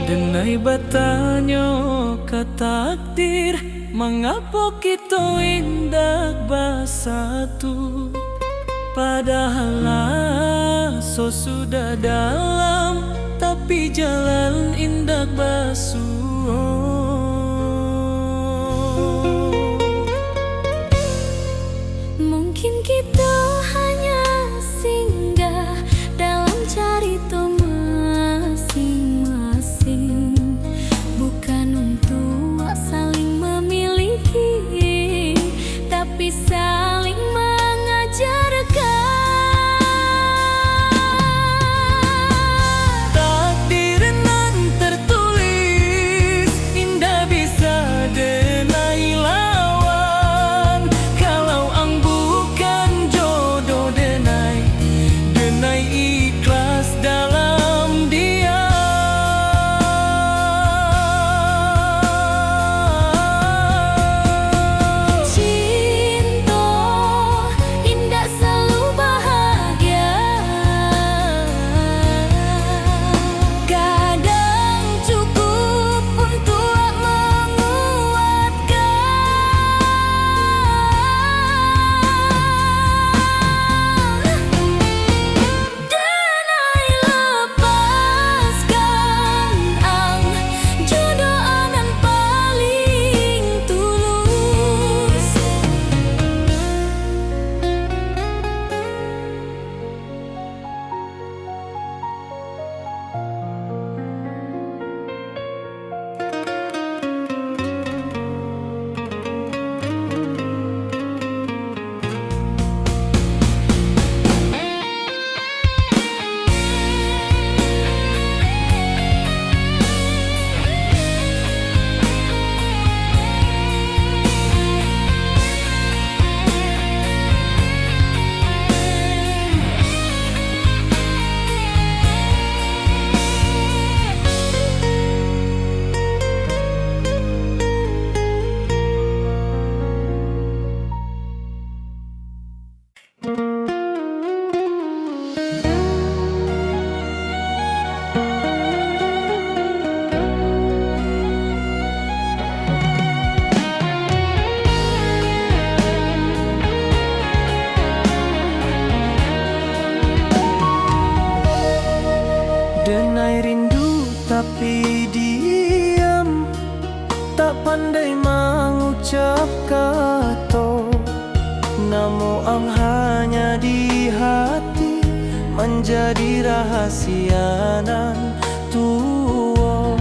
Denai batanyo ka takdir, mengapa kita indak bersatu? Padahal so sudah dalam, tapi jalan indak basuh. Mungkin kita hanya singgah dalam cerita masing-masing, bukan untuk saling memiliki, tapi saling mengajarkan. Takdir nan tertulis, indah bisa denai lawan. Kalau ang bukan jodoh denai, denai ikhlas dalam dia. Cinta indah selalu bahagia, kadang cukup untuk menguatkan. Denai lepaskan ang jodoh anan paling tulus. Denai rindu tapi diam, tak pandai mengucap kata. Namo ang hanya di hati, menjadi rahasia nan tua.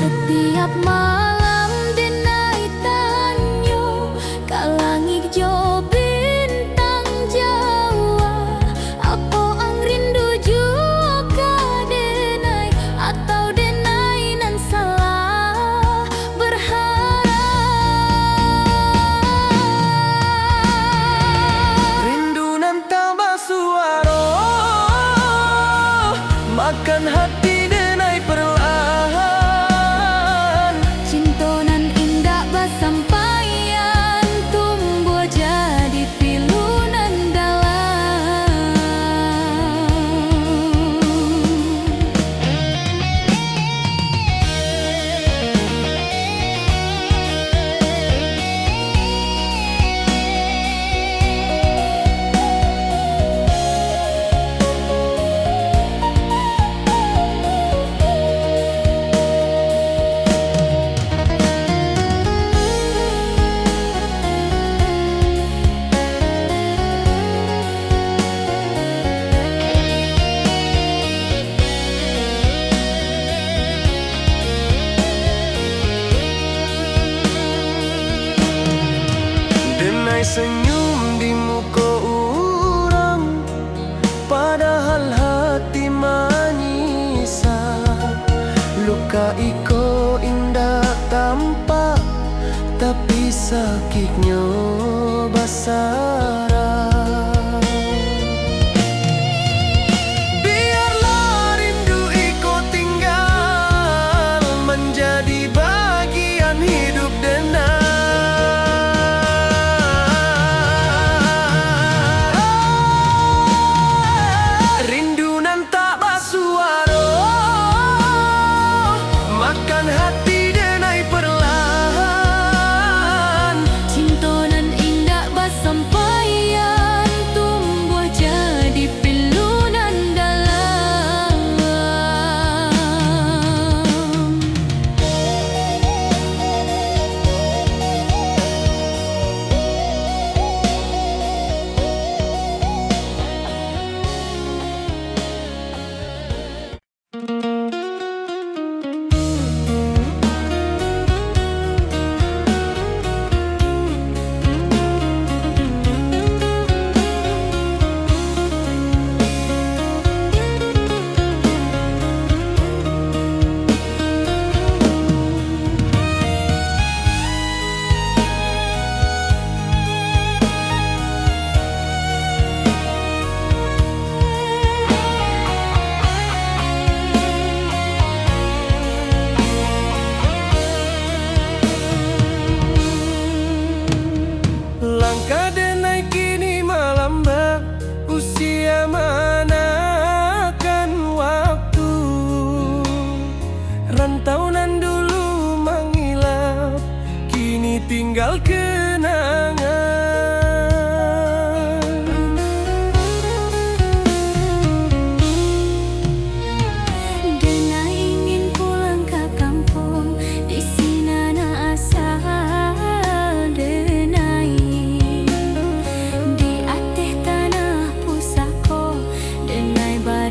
Setiap malam denai tanyo ka langit jo bintang Jawa, apa ang rindu jua ka denai, atau denai nan salah berharap. Rindu nan tak basuaro, makan hati denai perlahan. Cinta nan indah basampaian, tumbuh jadi pilu nan dalam. Denai senyum di muka orang, padahal hati menyisak. Luka iko indah tampak, tapi sakitnya basara. Biarlah rindu iko tinggal, menjadi bagian hidup denai. Rindu nan tak basuaro,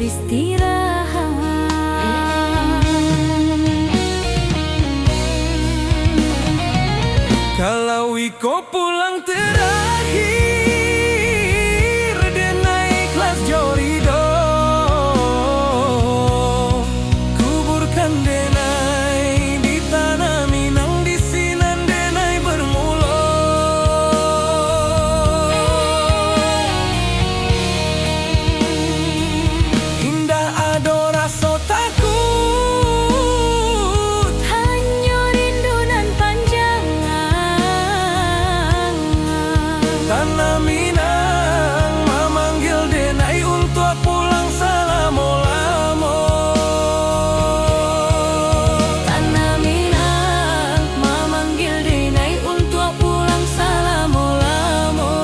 beristirahat. Kalau iko pulang terakhir, dia naik kelas jorido. Kuburkan denai di tanah Minang, di sinan denai bermula. Indah ado rasa takut, Hanya rindu nan panjang. tanah Minang memanggil denai untuk pulang selama-lama. Tanah Minang memanggil denai untuk pulang selama-lama.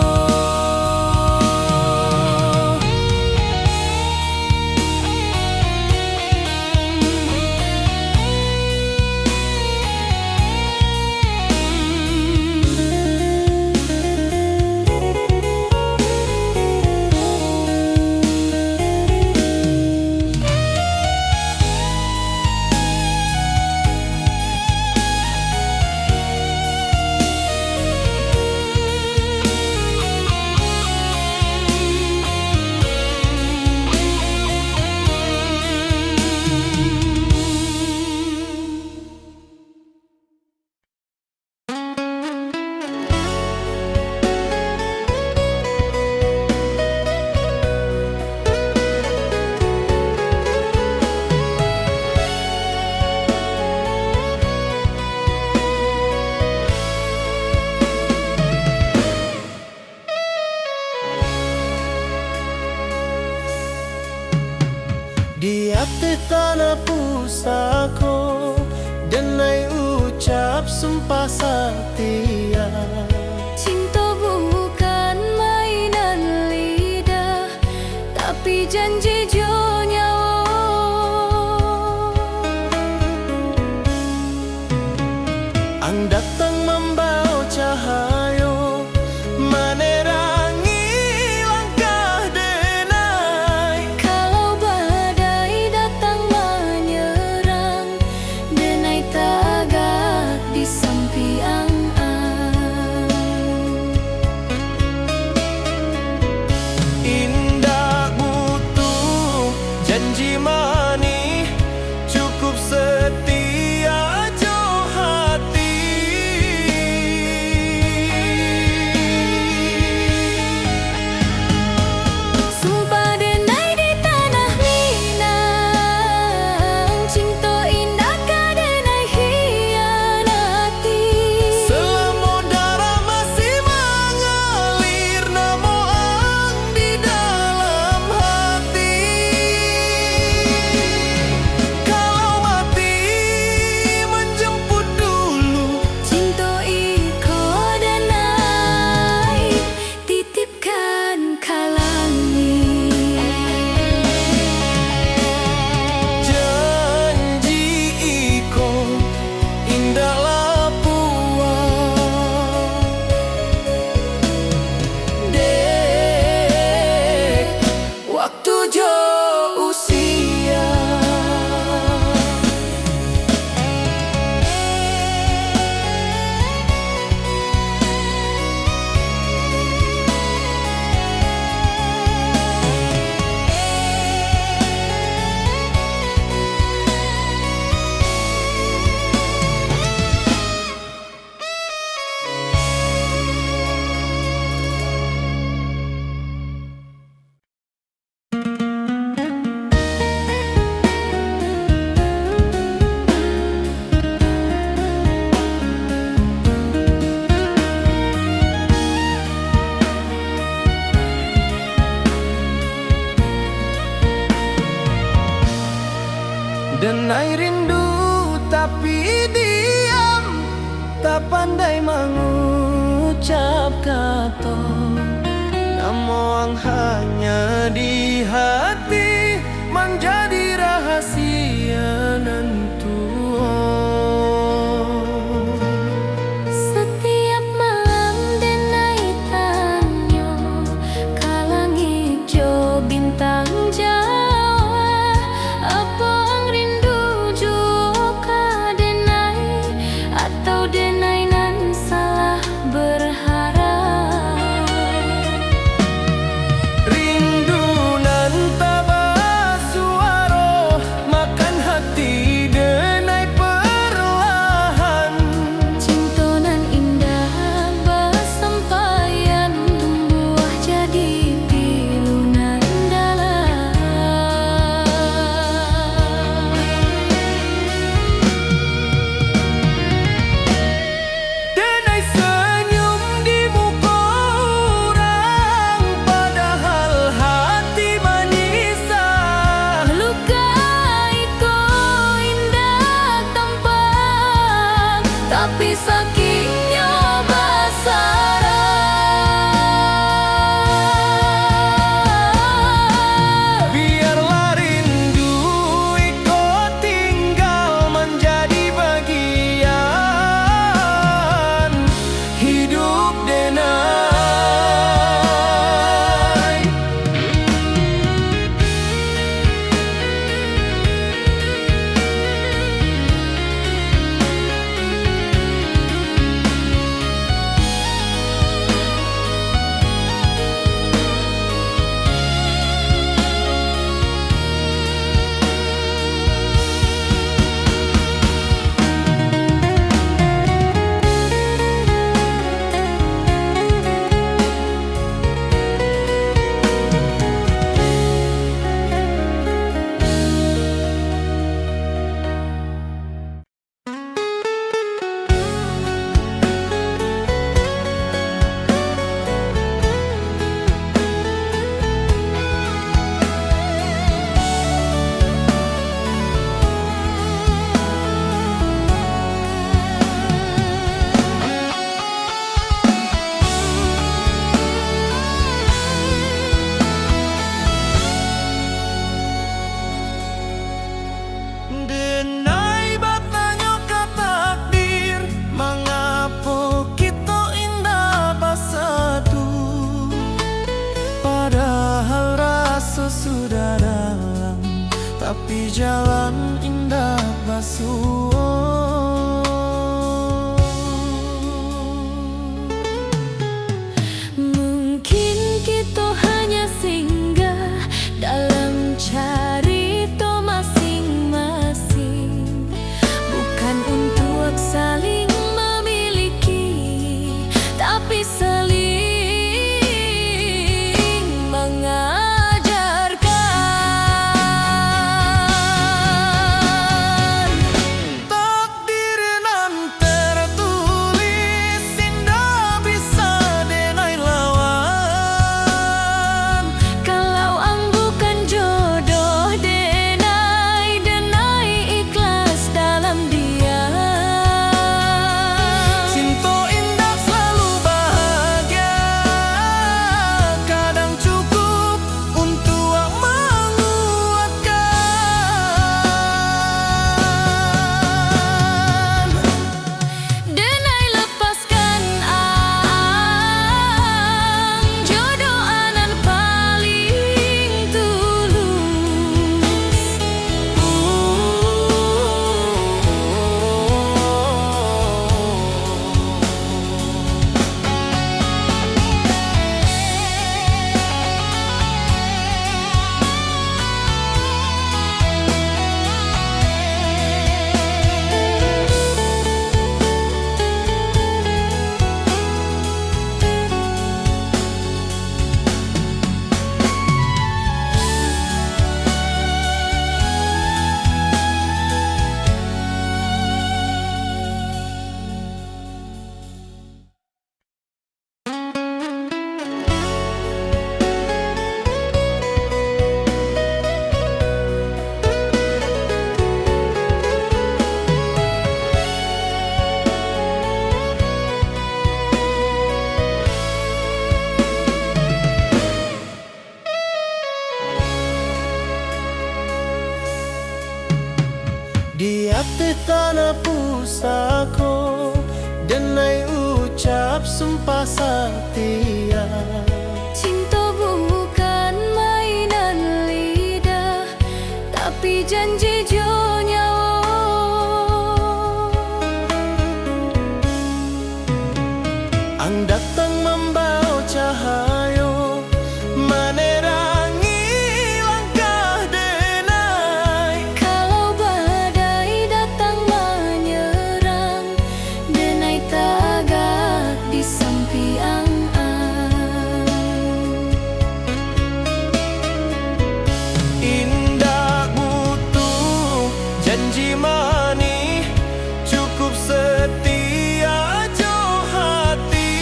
Di hati tanah pusako, denai ucap sumpah setia. Cinta bukan mainan lidah, tapi janji jo nyawa. Ang datang membawa cahayo, menerangi langkah denai. Kalau badai datang menyerang, denai tagak di sampiang. Indah butuh janji mani, cukup setia jo hati. Sumpah denai di tanah Minang, cinta indah ka denai hianati. Selama darah masih mengalir, namo ang di dalam hati. Kalau mati menjemput dulu, Cinta iko denai titipkan kalangi. janji iko indah lapuan. Dek, waktu jo usia. Denai rindu tapi diam, tak pandai mengucap kata. Namo ang hanya di hati, menjadi rahasia nantu. Setiap malam denai tanyo, kalang hijau bintang jauh. tepi jalan indah basuh. Mungkin kita hanya singgah dalam cerita masing-masing, bukan untuk saling memiliki, tapi saling mengajarkan. Takdir nan tertulis indah bisa denai lawan. Kalau ang bukan jodoh, denai ikhlas dalam dia. Cinta indah selalu bahagia, kadang cukup untuk menguatkan. Denai lepaskan ang jodoh anan paling tulus. Di hati tanah pusako, denai ucap sumpah setia. Cinta bukan mainan lidah, tapi janji jo nyawa. Ang datang membawa cahayo, menerangi langkah denai. Kalau badai datang menyerang, denai tagak di samping Indah butuh janji manis, cukup setia jo hati.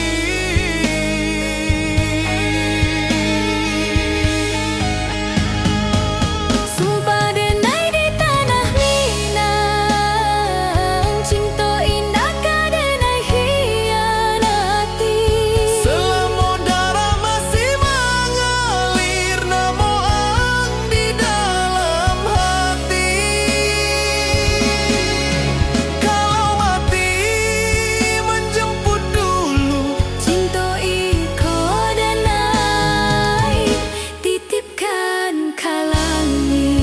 Sumpah denai di tanah Minang, cinta indah ka denai hianati. Selama darah masih mengalir, namo ang di dalam hati. Kalau mati menjemput dulu, Cinta iko denai titipkan kalangi.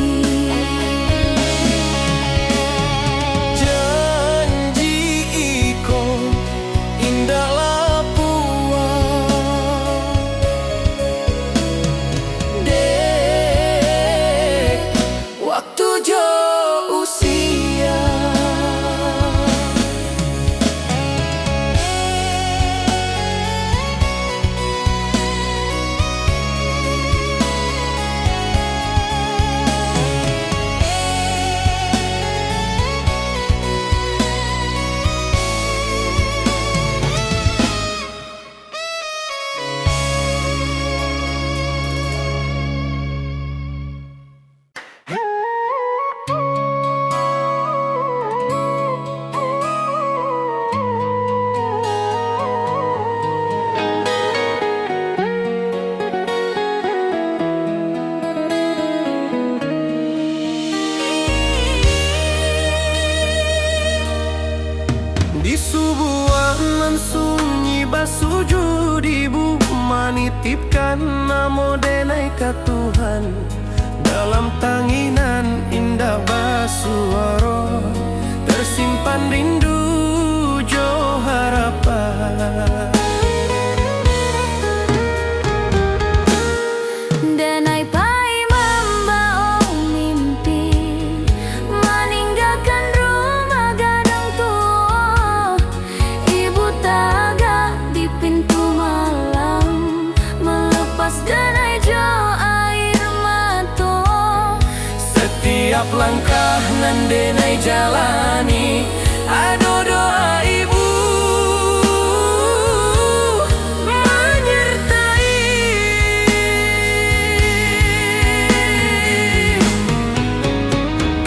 janji iko indah lapuan. Dek, waktu jo usia. Di subuhan nan sunyi basuju di buma, nitipkan namo denai ka Tuhan. Dalam tanginan indah Setiap langkah nan denai jalani, ado doa ibu menyertai.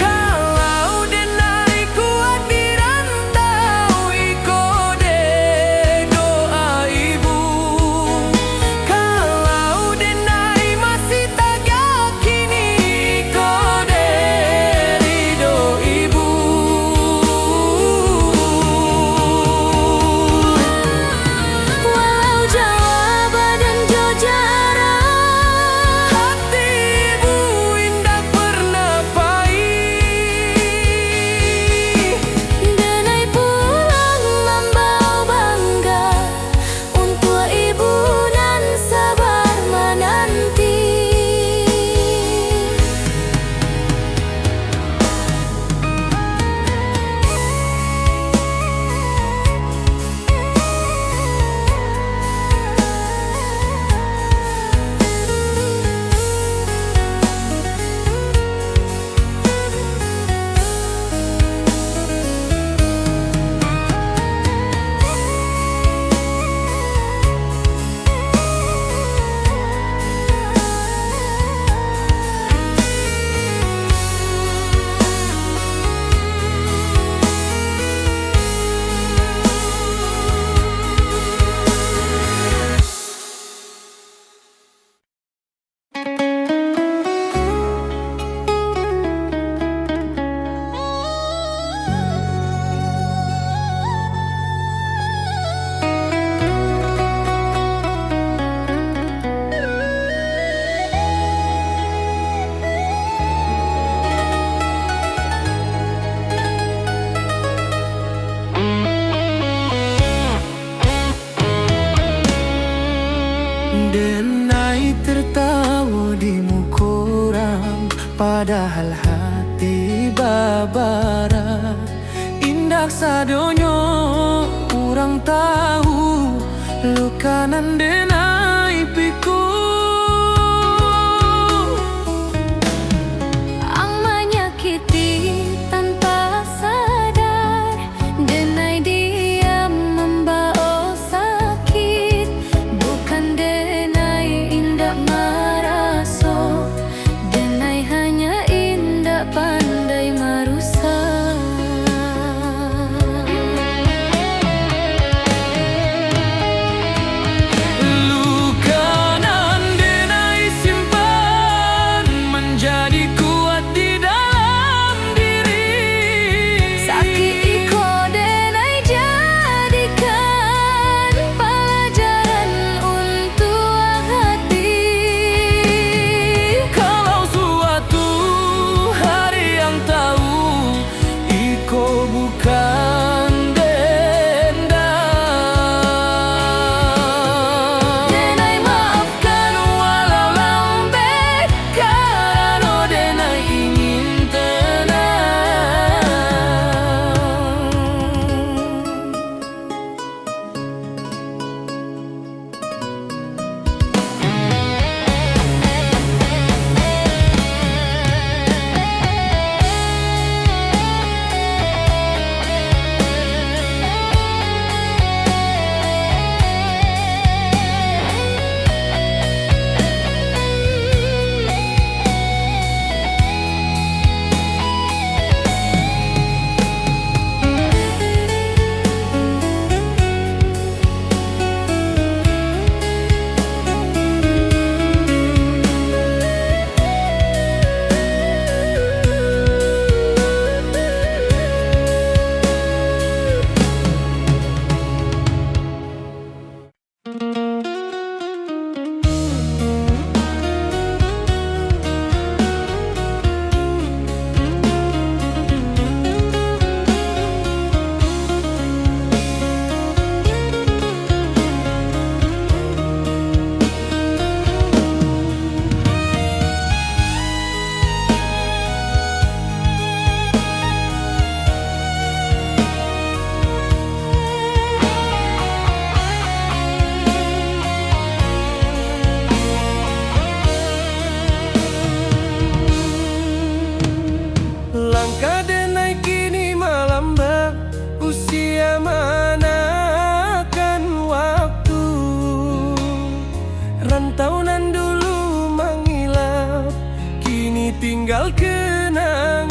Kalau denai kuat di rantau, iko de doa ibu. Kalau denai masih tak yakini, iko de ridho ibu. Walau jauh badan jauh jarak, Hati ibu indah pernah pahit. denai pulang membawa bangga untuk ibu dan sabar menanti. Denai tertawa di mukoram, padahal hati babara. Indah sadonyo kurang tahu, luka nan denai piku. Ang menyakiti tanpa sadar, denai diam membawa sakit. Bukan denai indak maraso, denai hanya indak pandai marusak. tinggal kenangan.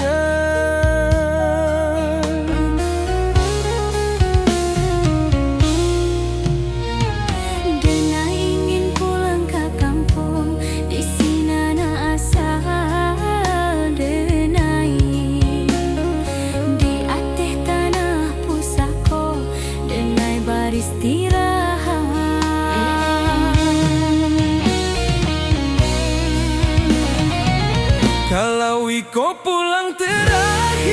Denai ingin pulang ke kampung, di sini na asal Denai. Di ateh tanah pusako, Denai beristirahat. Kalau Iko pulang terakhir,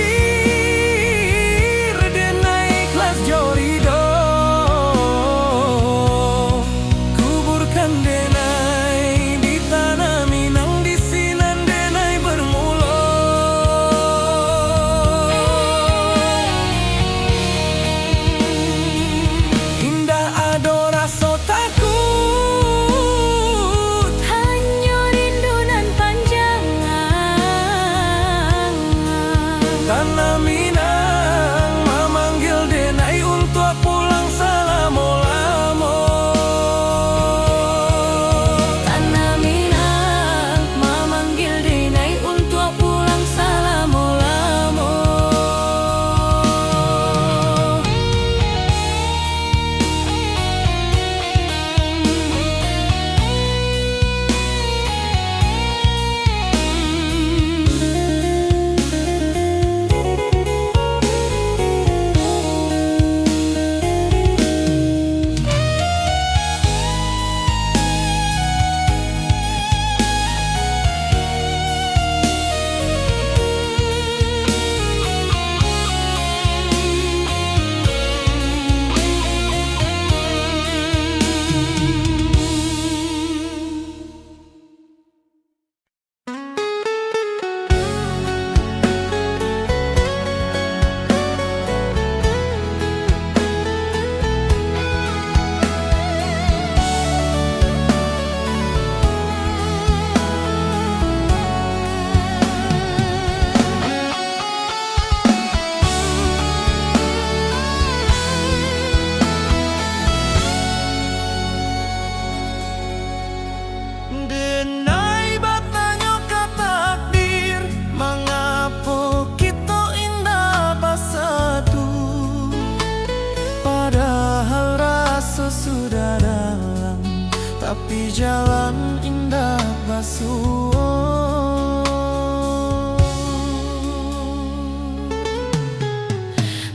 Denai ikhlas jorido. Kuburkan Denai di tanah Minang, di sinan Denai bermula. Indah ado rasa takut, Hanya rindu nan panjang. tanah Minang memanggil Denai untuk pulang selama-lama. Tanah Minang memanggil Denai untuk pulang selama-lama. Denai bertanya ke takdir, mengapa kita indah bersatu? Padahal rasa sudah dalam, tapi jalan indah basuh.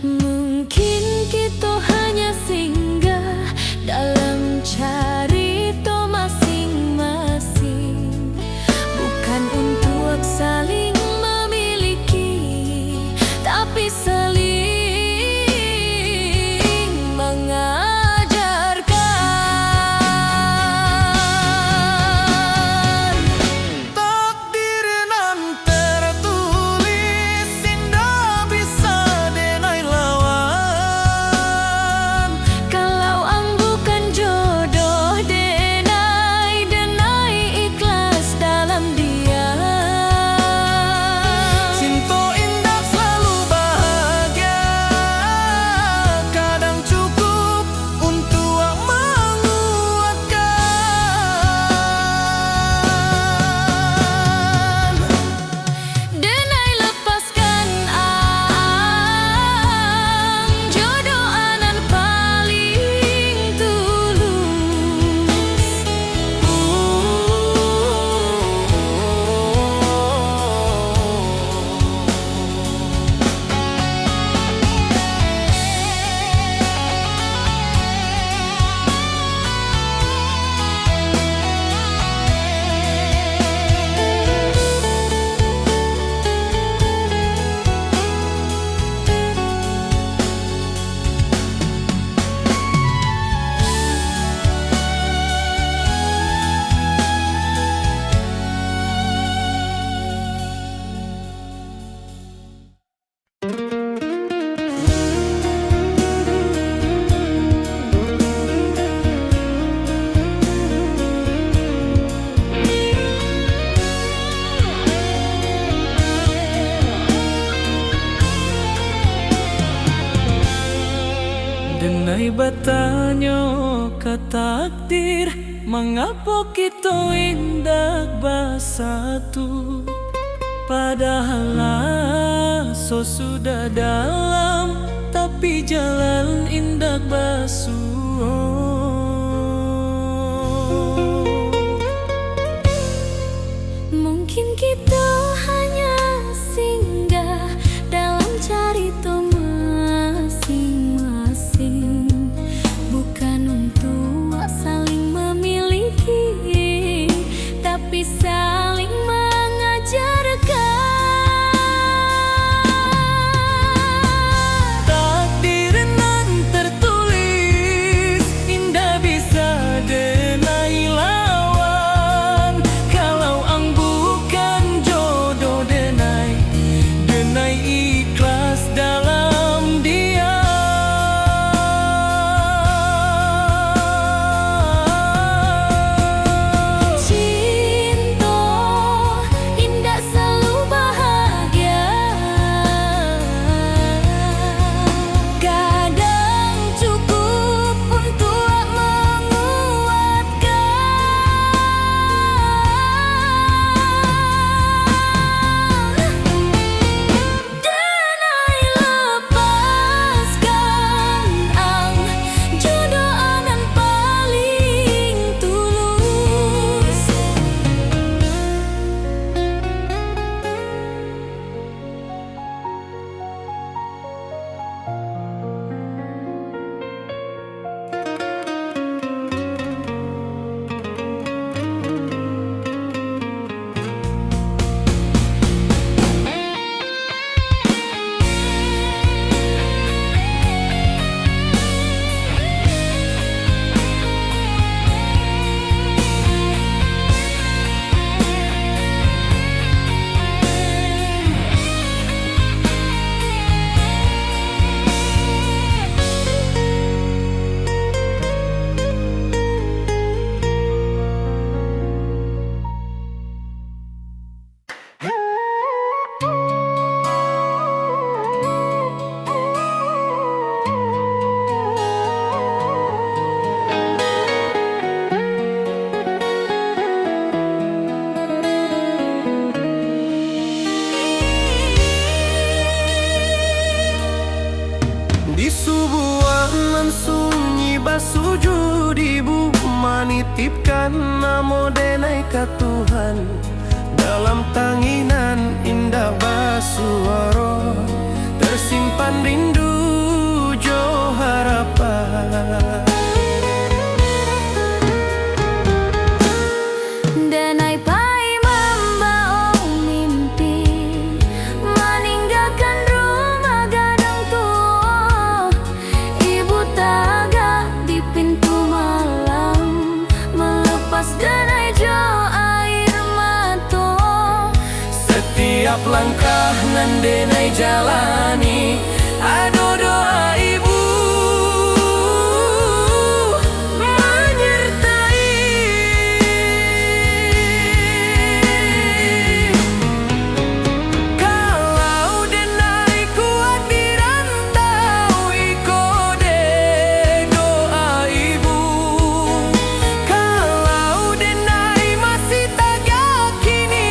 Mungkin kita hanya singgah dalam carita masing-masing, bukan untuk saling memiliki, tapi saling mengajarkan. Takdir nan tertulis indah bisa Denai lawan. Kalau ang bukan jodoh Denai, Denai ikhlas dalam dia. Cinta indah selalu bahagia, kadang cukup untuk menguatkan. Denai lepaskan ang jodoh anan paling tulus. Denai bertanya ke takdir, mengapa kita indah bersatu? Padahal so sudah dalam, tapi jalan indak basuh. Mungkin kita hanya singgah dalam cerita masing-masing, bukan untuk saling memiliki, tapi saling mengajarkan. Takdir nan tertulis indah bisa denai lawan. Kalau ang bukan jodoh denai, denai ikhlas dalam dia. Cinta indah selalu bahagia, kadang cukup untuk menguatkan. Denai lepaskan ang jodoh anan paling tulus. Di sebuah nan sunyi basuju di bumi nitipkan namo denai ka Tuhan. Dalam tanginan indah basuaro tersimpan rindu jo harapan. Denai pai membawa mimpi, meninggalkan rumah gadang tua. Ibu taga di pintu malam, melepas denai jo air mata. Setiap langkah nan denai jalani, ada doa ibu menyertai. Kalau denai kuat dirantau, iko de doa ibu. Kalau denai masih tak yakini,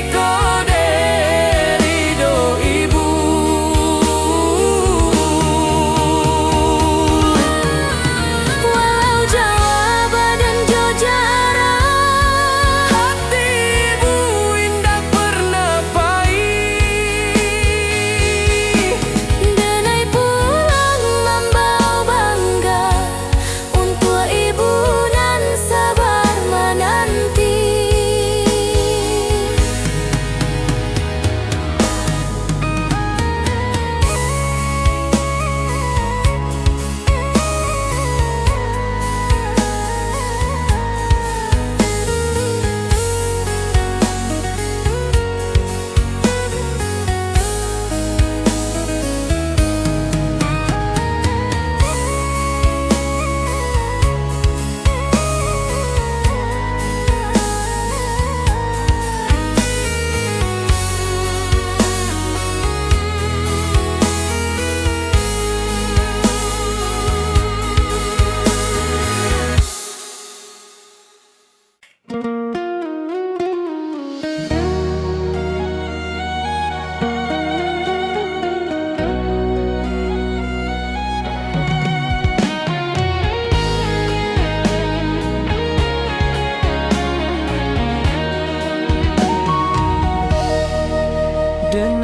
iko de ridho ibu.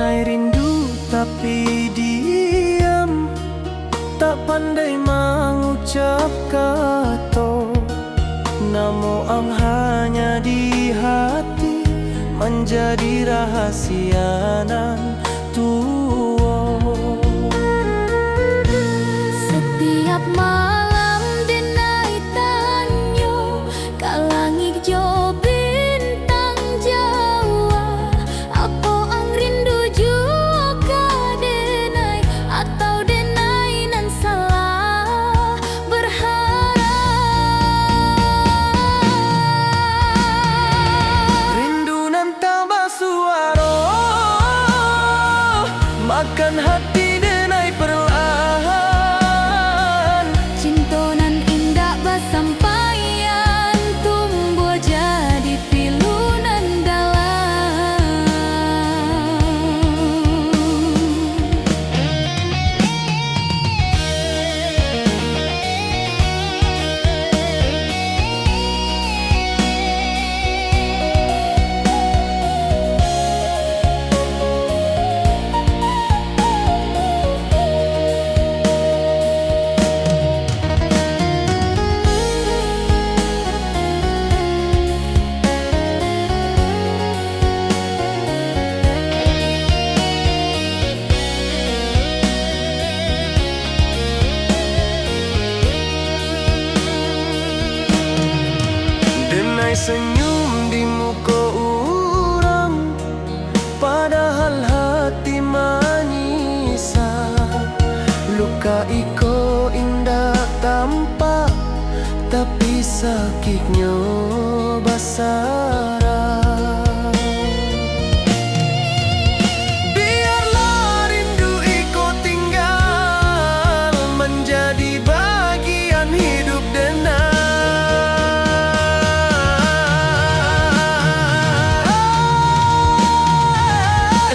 denai rindu tapi diam, tak pandai mengucap kata. Namo ang hanya di hati, menjadi rahasia nan tua. Setiap malam denai tanyo ka langit jo bintang Jawa. Apa ang rindu jua ka denai, atau denai nan salah berharap. Rindu nan tak bersuara, makan hati denai perlahan. Cinta nan indah bersampaian, tumbuh jadi pilu nan dalam. Denai senyum di muka orang, padahal hati menyisah. Luka iko indah tampak, tapi sakitnya basarah. Biarlah rindu iko tinggal, menjadi bagian hidup denai.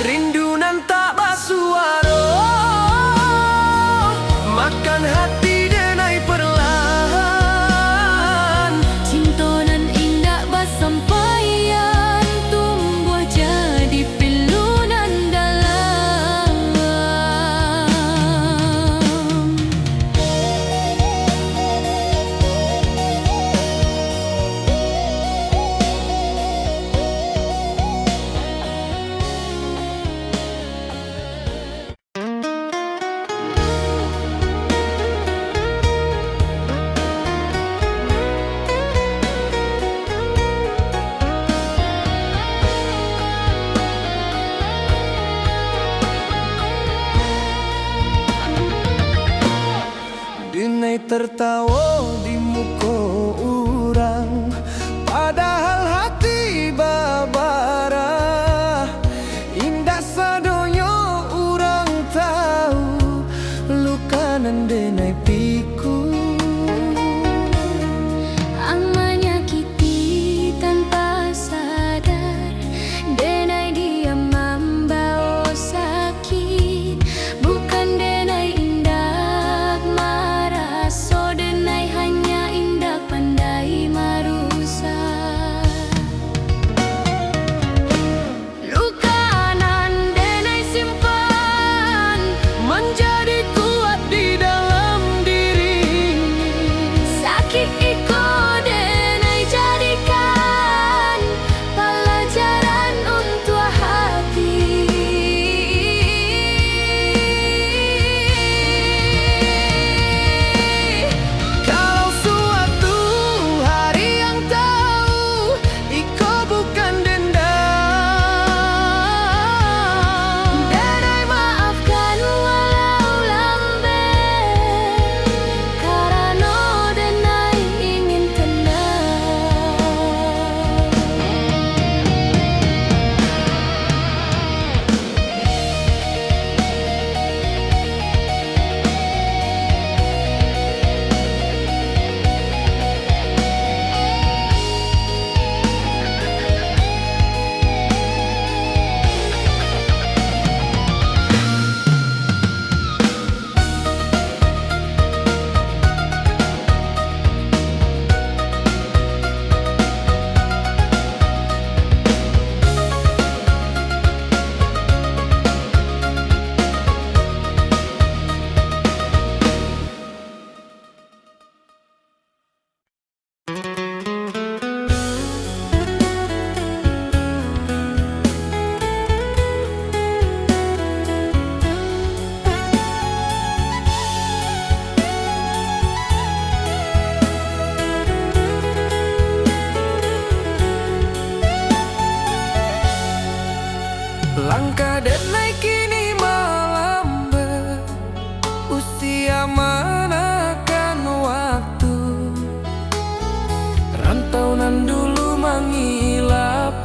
Rindu nan tak bersuara, makan hati denai perlahan. Cinta nan indah bersampaian, tumbuh jadi pilu nan dalam. Denai tertawa di muka orang, padahal hati babara. Indah sadonya orang tahu, luka nan denai piku. Ang menyakiti tanpa sadar, denai dia membawa sakit. Bukan denai indah marah, so denai hanya Langkah denai kini melambat, usia manakan waktu. Rantauan dulu mengilap,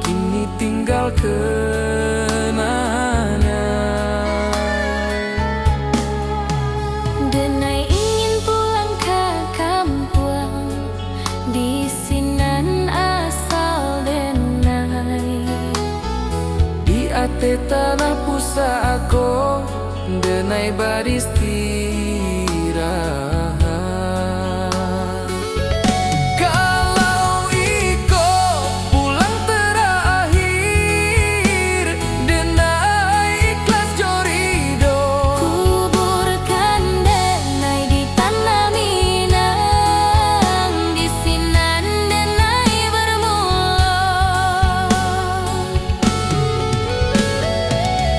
kini tinggal kenangan. Denai ingin pulang ke kampung, di sinan asal Denai. Di ate tanah pusako, denai beristirahat. Kalau iko pulang terakhir, denai ikhlas jorido. Kuburkan Denai di tanah Minang, di sinan Denai bermula.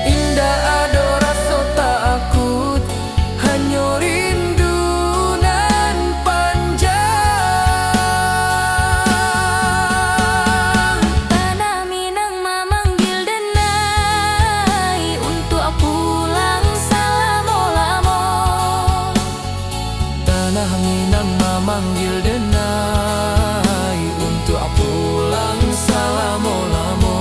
Indah ado rasa takut, hanya rindu nan panjang. Tanah Minang memanggil Denai untuk pulang selama-lama. Tanah Minang memanggil denai untuk pulang selama-lama.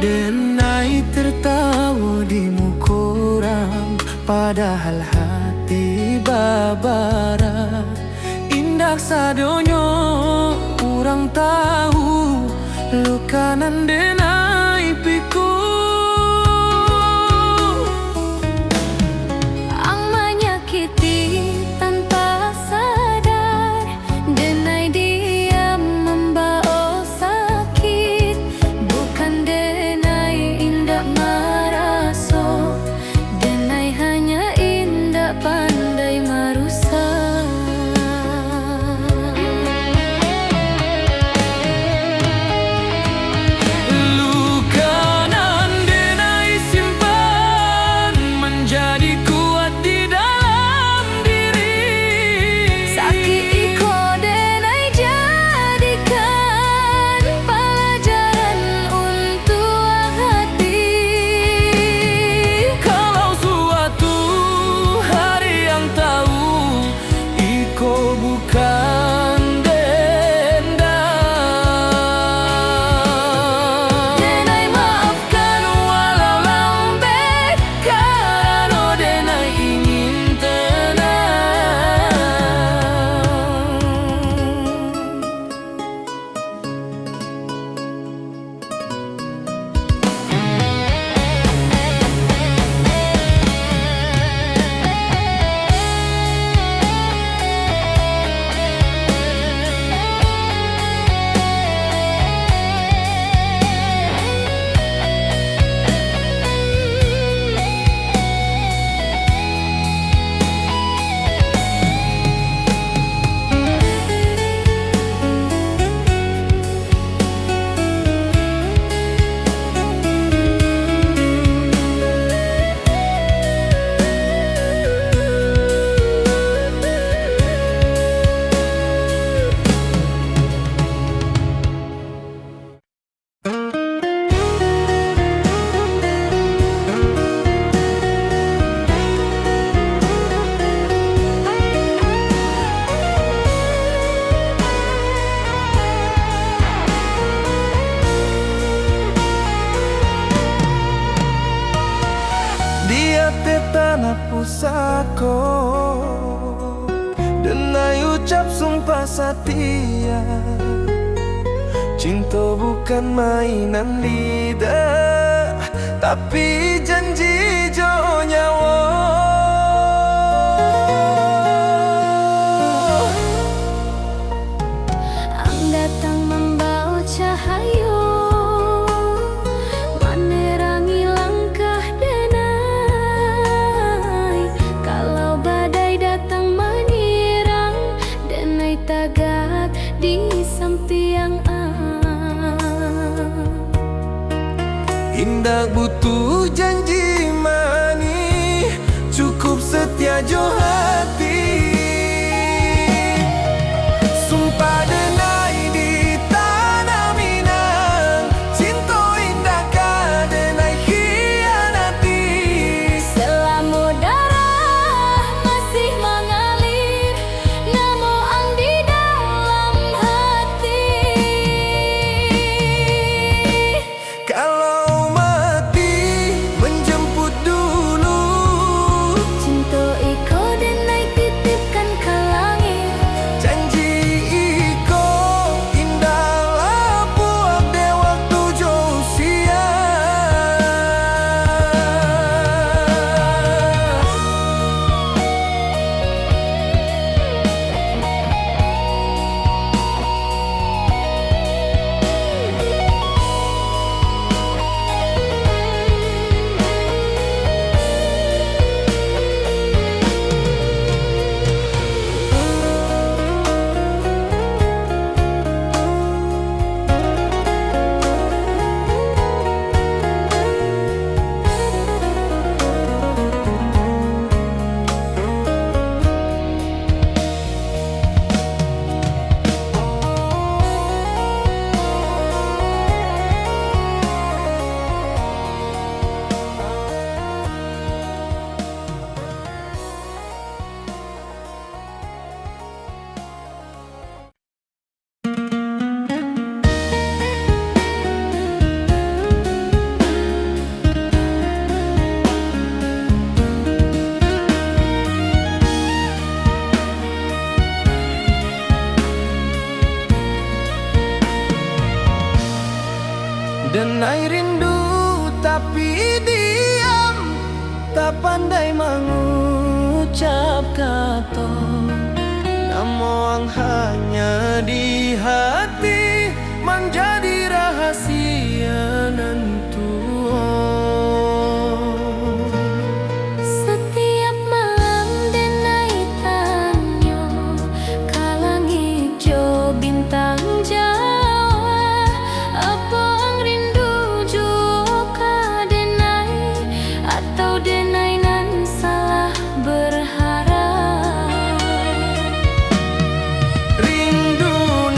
Denai tertawa di mukoram, padahal hati babara. Indah sadonyo kurang tahu, lukanan denai piku. Ang menyakiti tanpa sadar, Denai diam membawa sakit. Bukan Denai indak maraso, Denai hanya indak pandai marusak. Lukanan denai simpan, menjadi kuat di dalam diri. Sakit iko Denai jadikan pelajaran untuk hati. Kalau suatu hari yang tahu, iko bukan denda. Denai Maafkan walau lambat, karena denai ingin tenang. tanah pusako, denai ucap sumpah setia. Cinta bukan mainan lidah, tapi janji jo nyawa. Ang datang membawa cahaya, menerangi langkah denai. Kalau badai datang menyerang, denai tagak di samping Indah butuh janji manis, cukup setia jo hati. Sumpah denai di tanah Minang, cinta indah ka denai khianati. selama darah masih mengalir, namo ang di dalam hati. Kalau mati menjemput dulu, Cinta iko denai titipkan ke langit. janji iko indah lapuak de waktu jo usia. Denai rindu tapi diam, tak pandai mengucap kata. Namun hanya di hati menjadi rahasia nantu. Setiap malam denai tanya, kalang hijau bintang Jawa, apa ang rindu juga denai, atau denai nan salah berharap. Rindu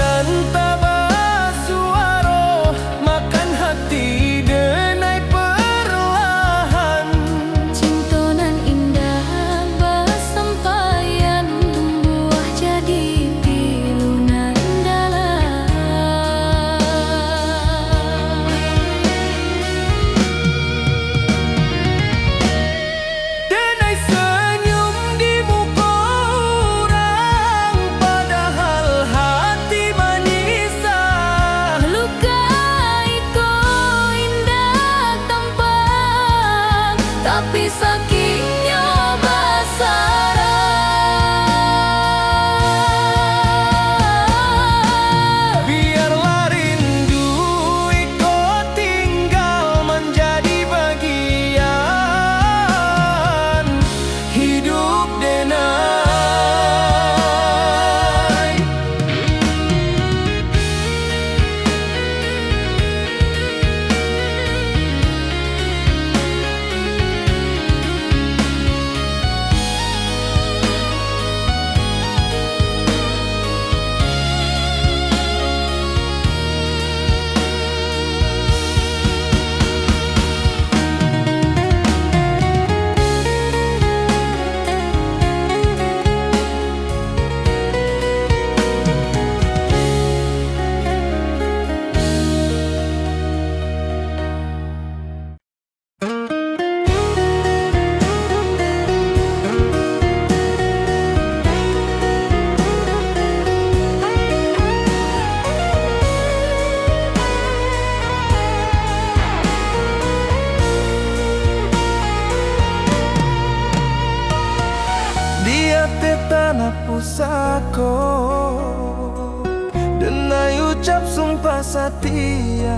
denai ucap sumpah setia.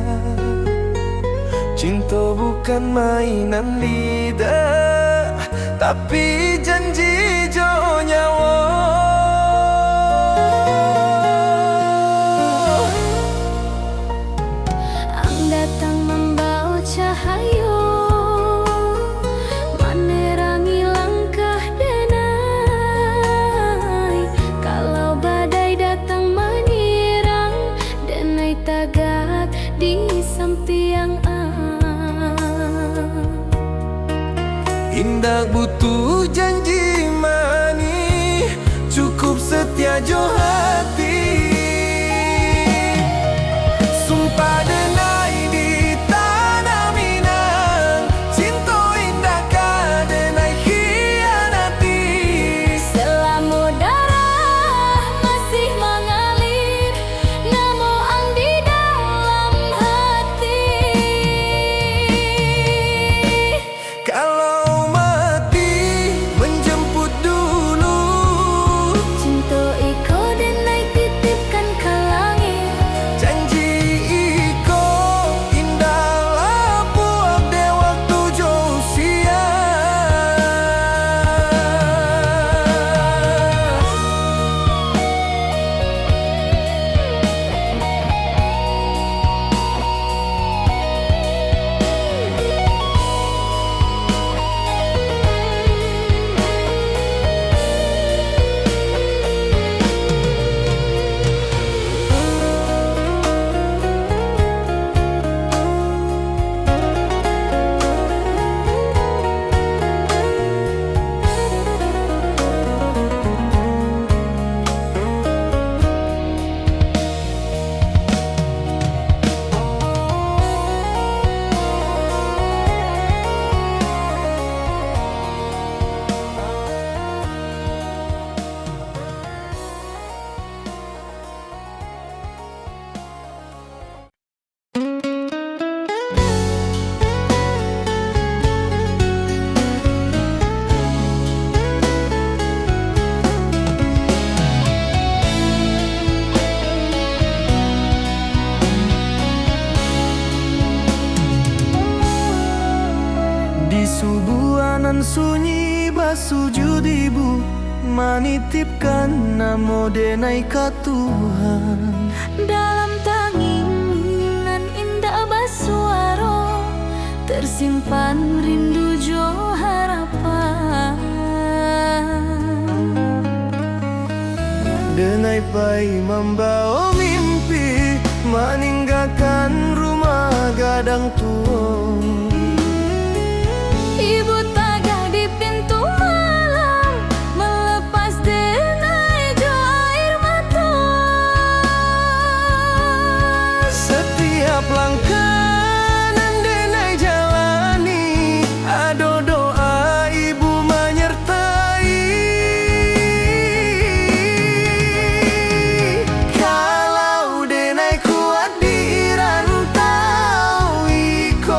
Cinta bukan mainan lidah, tapi janji jo nyawa. Ang datang membawa cahaya, menerangi langkah denai. Kalau badai datang menyerang, denai tagak di samping Indah butuh janji mani, cukup setia jo hati. Sumpah denai di tanah Minang, cinta indah ka denai khianati. selama darah masih mengalir, namo ang di dalam hati. Kalau mati menjemput dulu, Cinta iko denai titipkan ke langit. janji iko indah lapuak de waktu jo usia. Di subuhanan sunyi basujud ibu, manitipkan namo denai ka Tuhan. Dalam tanginan indah basuaro, tersimpan rindu jo harapan. Denai pai membawa mimpi, meninggalkan rumah gadang tua. Ibu tagak di pintu malam, melepas denai jo air mata. Setiap langkah nan denai jalani, ado doa ibu menyertai. Kalau denai kuat di rantau, iko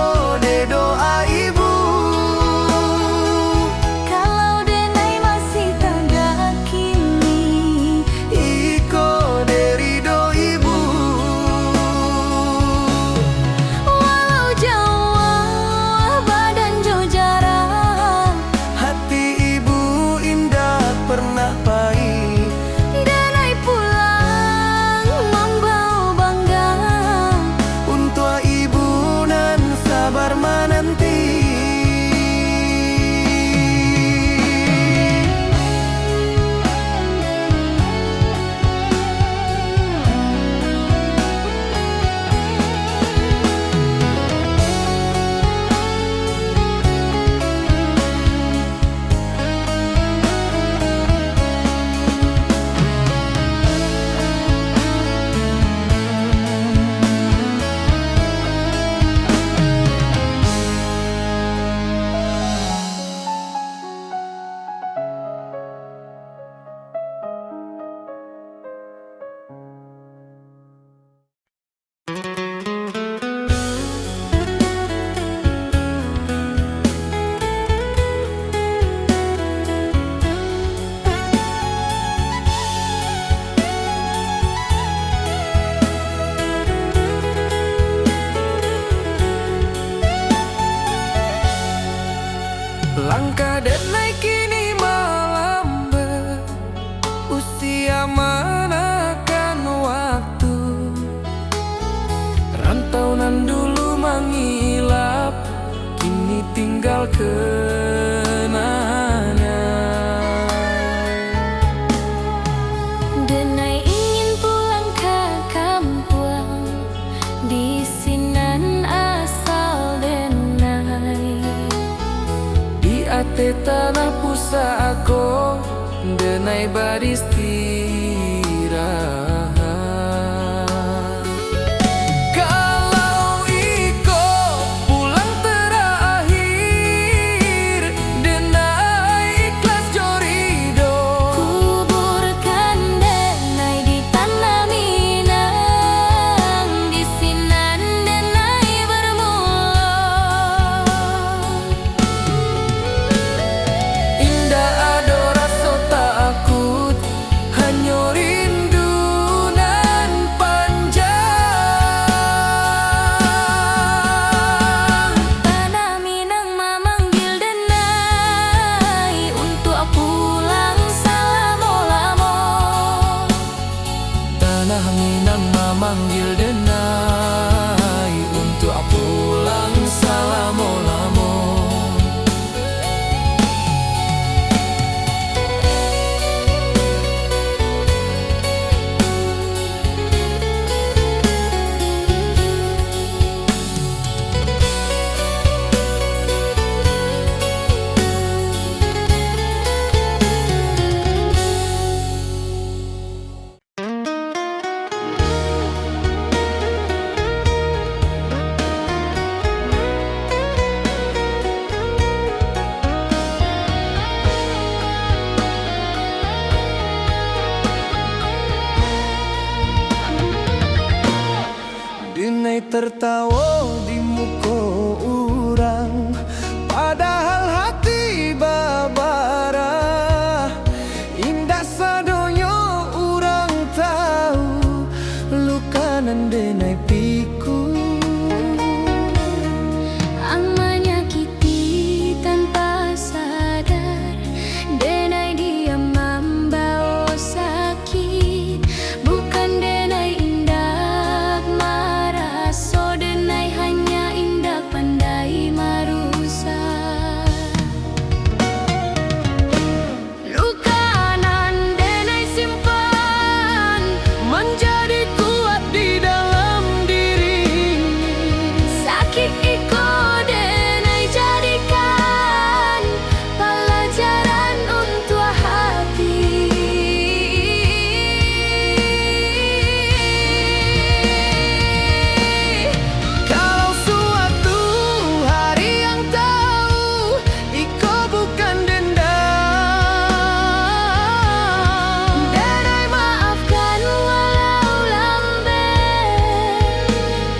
membawa kenangan. Denai ingin pulang ke kampung, di sinan asal Denai. Di ate tanah pusako, Denai beristirahat. Kalau iko pulang terakhir, Denai ikhlas jorido. Kuburkan Denai di tanah Minang, di sinan Denai bermula. Indah ado rasa takut, hanya rindu nan panjang. Tanah Minang memanggil Denai untuk pulang selama-lama. Tanah Minang memanggil Denai untuk pulang selama-lama. Denai tertawa di muka orang, padahal hati babara. Indah sadonya orang tahu, luka nan Denai pikul. Ang menyakiti tanpa sadar, Denai diam membawa sakit. Bukan Denai indah marah, so Denai hanya indah pandai marusak. Luka nan Denai simpan Menjadi kuat di dalam diri. sakit iko Denai jadikan pelajaran untuk hati. Kalau suatu hari yang tahu iko bukan dendam, Denai maafkan walau lambat,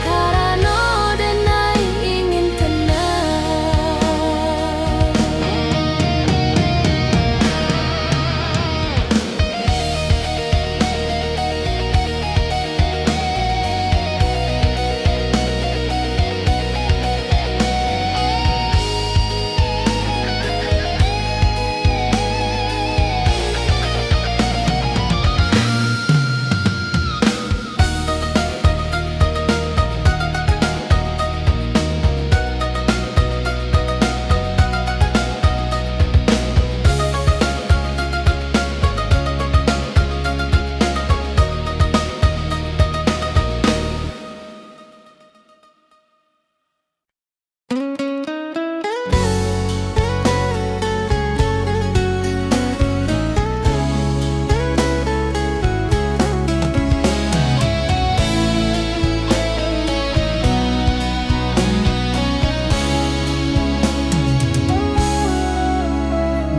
karena Denai ingin tenang.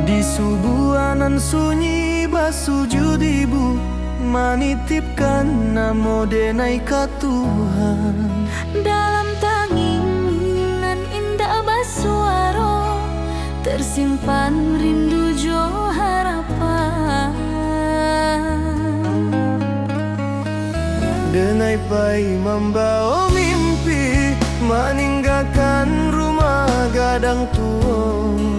Di subuhanan sunyi basujud ibu, menitipkan nama Denai ke Tuhan. Dalam tanginan indah basuaro, tersimpan rindu jo harapan. Denai pai membawa mimpi, meninggalkan rumah gadang tua.